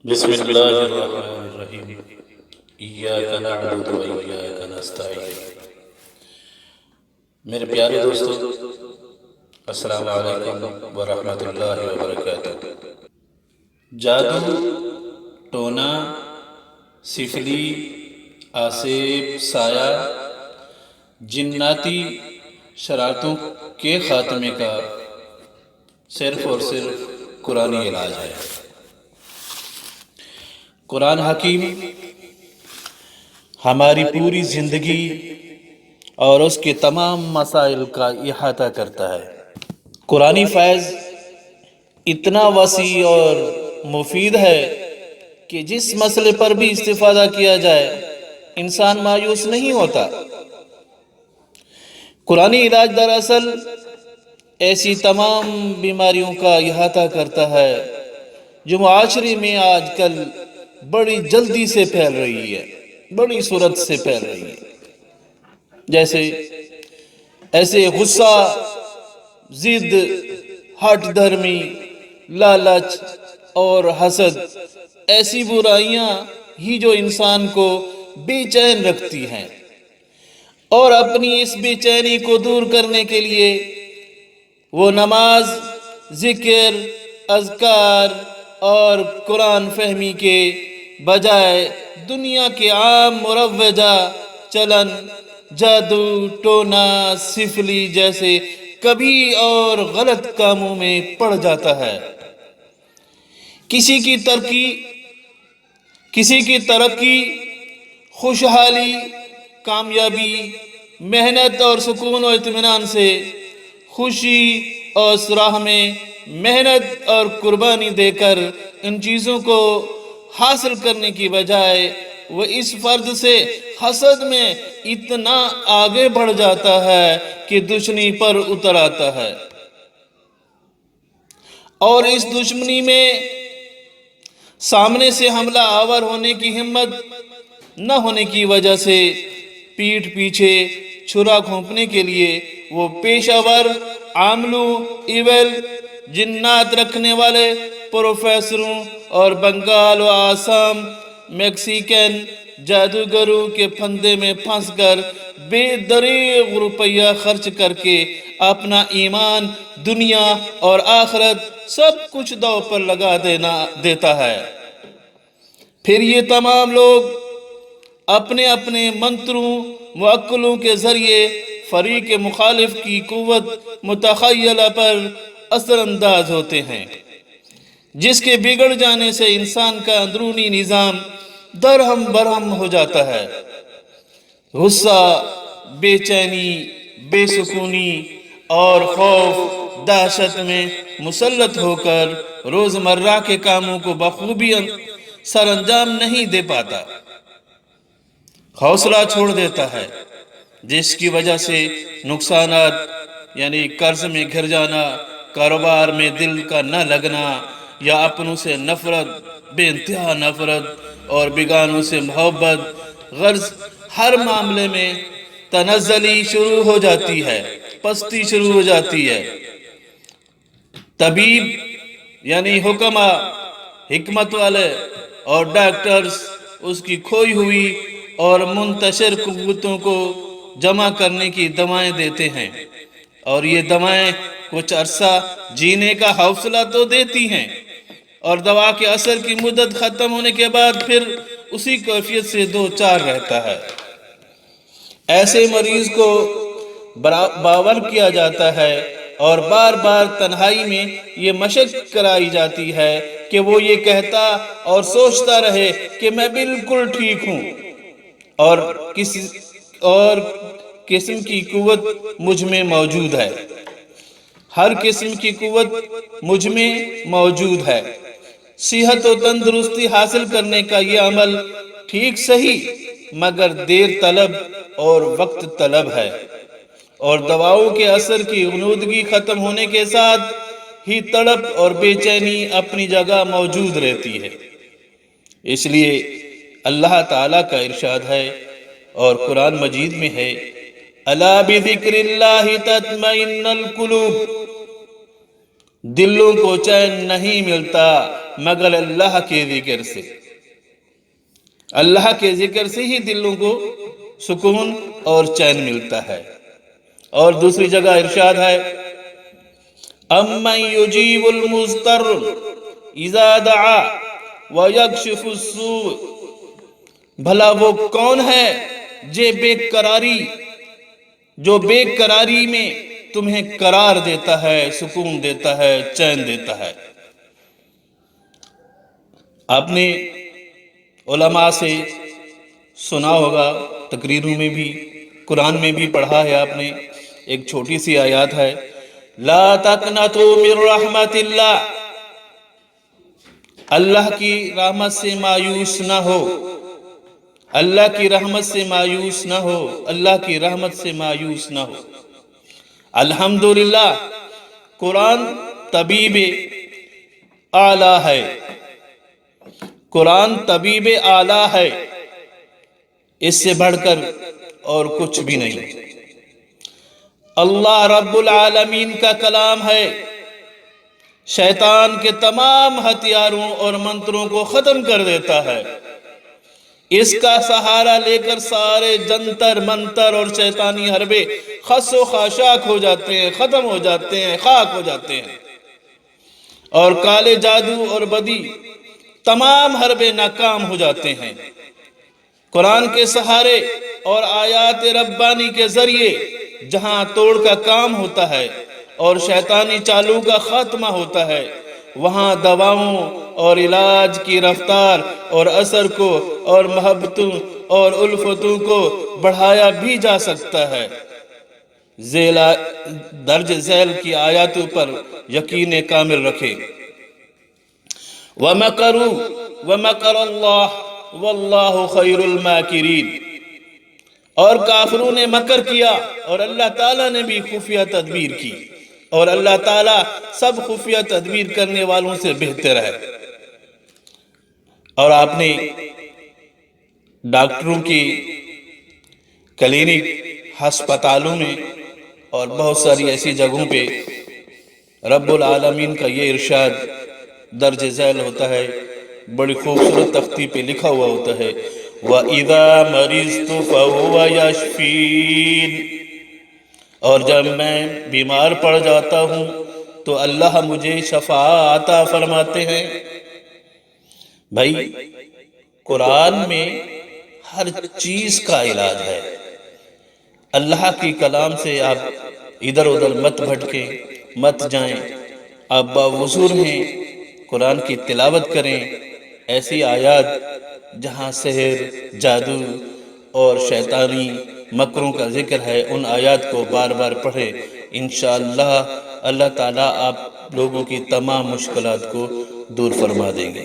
بسم اللہ الرحمن الرحیم ایاک نعبد و ایاک نستعین۔ میرے پیارے دوستو، السلام علیکم ورحمۃ اللہ وبرکاتہ۔ جادو، ٹونا، سفلی، آسیب، سایہ، جناتی شرارتوں کے خاتمے کا صرف اور صرف قرآنی علاج ہے۔ قرآن حکیم ہماری پوری زندگی اور اس کے تمام مسائل کا احاطہ کرتا ہے۔ قرآنی فیض اتنا وسیع اور مفید ہے کہ جس مسئلے پر بھی استفادہ کیا جائے انسان مایوس نہیں ہوتا۔ قرآنی علاج دراصل ایسی تمام بیماریوں کا احاطہ کرتا ہے جو معاشرے میں آج کل بڑی جلدی سے پھیل رہی ہے، بڑی صورت سے پھیل رہی ہے، ایسے غصہ، ضد، ہٹ دھرمی، لالچ اور حسد، ایسی برائیاں ہی جو انسان کو بے چین رکھتی ہیں، اور اپنی اس بے چینی کو دور کرنے کے لیے وہ نماز، ذکر، اذکار اور قرآن فہمی کے بجائے دنیا کے عام مروجہ چلن، جادو، ٹونا، سفلی جیسے کبھی اور غلط کاموں میں پڑ جاتا ہے۔ کسی کی ترقی، خوشحالی، کامیابی، محنت اور سکون و اطمینان سے خوشی اور اس راہ میں محنت اور قربانی دے کر ان چیزوں کو حاصل کرنے کی بجائے وہ اس فرد سے حسد میں اتنا آگے بڑھ جاتا ہے کہ دشمنی پر اتر آتا ہے، اور اس دشمنی میں سامنے سے حملہ آور ہونے کی ہمت نہ ہونے کی وجہ سے پیٹھ پیچھے چھرا گھونپنے کے لیے وہ پیشہ ور عاملوں، ایول، جنات رکھنے والے پروفیسروں اور بنگال و آسام میکسیکن جادوگروں کے پھندے میں پھنس کر بے دریغ روپیہ خرچ کر کے اپنا ایمان، دنیا اور آخرت سب کچھ داؤ پر لگا دیتا ہے۔ پھر یہ تمام لوگ اپنے اپنے منتروں، موکلوں کے ذریعے فریق مخالف کی قوت متخیلہ پر اثر انداز ہوتے ہیں، جس کے بگڑ جانے سے انسان کا اندرونی نظام درہم برہم ہو جاتا ہے۔ غصہ، بے چینی، بے سکونی اور خوف دہشت میں مسلط ہو کر روزمرہ کے کاموں کو بخوبی سر انجام نہیں دے پاتا، حوصلہ چھوڑ دیتا ہے، جس کی وجہ سے نقصانات یعنی قرض میں گر جانا، کاروبار میں دل کا نہ لگنا، یا اپنوں سے نفرت، بے انتہا نفرت اور بیگانوں سے محبت، غرض ہر معاملے میں تنزلی شروع ہو جاتی ہے، پستی شروع ہو جاتی ہے۔ طبیب یعنی حکمہ، حکمت والے اور ڈاکٹرز اس کی کھوئی ہوئی اور منتشر قوتوں کو جمع کرنے کی دوائیں دیتے ہیں، اور یہ دوائیں کچھ عرصہ جینے کا حوصلہ تو دیتی ہیں، اور دوا کے اثر کی مدت ختم ہونے کے بعد پھر اسی کیفیت سے دو چار رہتا ہے۔ ایسے مریض کو باور کیا جاتا ہے اور بار بار تنہائی میں یہ مشق کرائی جاتی ہے کہ وہ یہ کہتا اور سوچتا رہے کہ میں بالکل ٹھیک ہوں، اور قسم کی قوت مجھ میں موجود ہے، ہر قسم کی قوت مجھ میں موجود ہے۔ صحت و تندرستی حاصل کرنے کا یہ عمل ٹھیک صحیح مگر دیر طلب اور وقت طلب ہے، اور دواؤں کے اثر کی غنودگی ختم ہونے کے ساتھ ہی تڑپ اور بے چینی اپنی جگہ موجود رہتی ہے۔ اس لیے اللہ تعالیٰ کا ارشاد ہے اور قرآن مجید میں ہے، الا بذکر اللہ تطمئن القلوب، دلوں کو چین نہیں ملتا مگر اللہ کے ذکر سے، اللہ کے ذکر سے ہی دلوں کو سکون اور چین ملتا ہے۔ اور دوسری جگہ ارشاد ہے اَمَّن يُجِيبُ الْمُضْطَرَّ إِذَا دَعَا وَيَكْشِفُ السُّوءَ، بھلا وہ کون ہے جو بے قراری میں تمہیں قرار دیتا ہے، سکون دیتا ہے، چین دیتا ہے۔ آپ نے علماء سے سنا ہوگا، تقریروں میں بھی، قرآن میں بھی پڑھا ہے آپ نے، ایک چھوٹی سی آیات ہے لا تقنطوا من رحمت اللہ، اللہ کی رحمت سے مایوس نہ ہو، اللہ کی رحمت سے مایوس نہ ہو، اللہ کی رحمت سے مایوس نہ ہو۔ الحمدللہ قرآن طبیب اعلیٰ ہے، قرآن طبیب اعلیٰ ہے، اس سے بڑھ کر اور کچھ بھی نہیں۔ اللہ رب العالمین کا کلام ہے، شیطان کے تمام ہتھیاروں اور منتروں کو ختم کر دیتا ہے۔ اس کا سہارا لے کر سارے جنتر منتر اور شیطانی حربے خس و خاشاک ہو جاتے ہیں، ختم ہو جاتے ہیں، خاک ہو جاتے ہیں، اور کالے جادو اور بدی تمام حربے ناکام ہو جاتے ہیں۔ قرآن کے سہارے اور آیات ربانی کے ذریعے جہاں توڑ کا کام ہوتا ہے اور شیطانی چالو کا خاتمہ ہوتا ہے، وہاں دواؤں اور علاج کی رفتار اور اثر کو اور محبتوں اور الفتوں کو بڑھایا بھی جا سکتا ہے۔ درج ذیل کی آیاتوں پر یقین کامل رکھیں۔ وَمَكَرُوا وَمَكَرَ اللَّهُ وَاللَّهُ خَيْرُ الْمَاكِرِينَ، اور کافروں نے مکر کیا اور اللہ تعالیٰ نے بھی خفیہ تدبیر کی، اور اللہ تعالیٰ سب خفیہ تدبیر کرنے والوں سے بہتر ہے۔ اور آپ نے ڈاکٹروں کی کلینک، ہسپتالوں میں اور بہت ساری ایسی جگہوں پہ رب العالمین کا یہ ارشاد درج ذیل ہوتا ہے، بڑی خوبصورت تختی پہ لکھا ہوا ہوتا ہے وَإِذَا مَرِضْتُ فَهُوَ يَشْفِينِ، اور جب میں بیمار پڑ جاتا ہوں تو اللہ مجھے شفا عطا فرماتے ہیں۔ بھائی قرآن میں ہر چیز کا علاج ہے۔ اللہ کی کلام سے آپ ادھر ادھر مت بھٹکیں، مت جائیں، آپ باوضو رہیں، قرآن کی تلاوت کریں۔ ایسی آیات جہاں سحر، جادو اور شیطانی مکروں کا ذکر ہے، ان آیات کو بار بار پڑھیں، انشاءاللہ اللہ تعالیٰ آپ لوگوں کی تمام مشکلات کو دور فرما دیں گے۔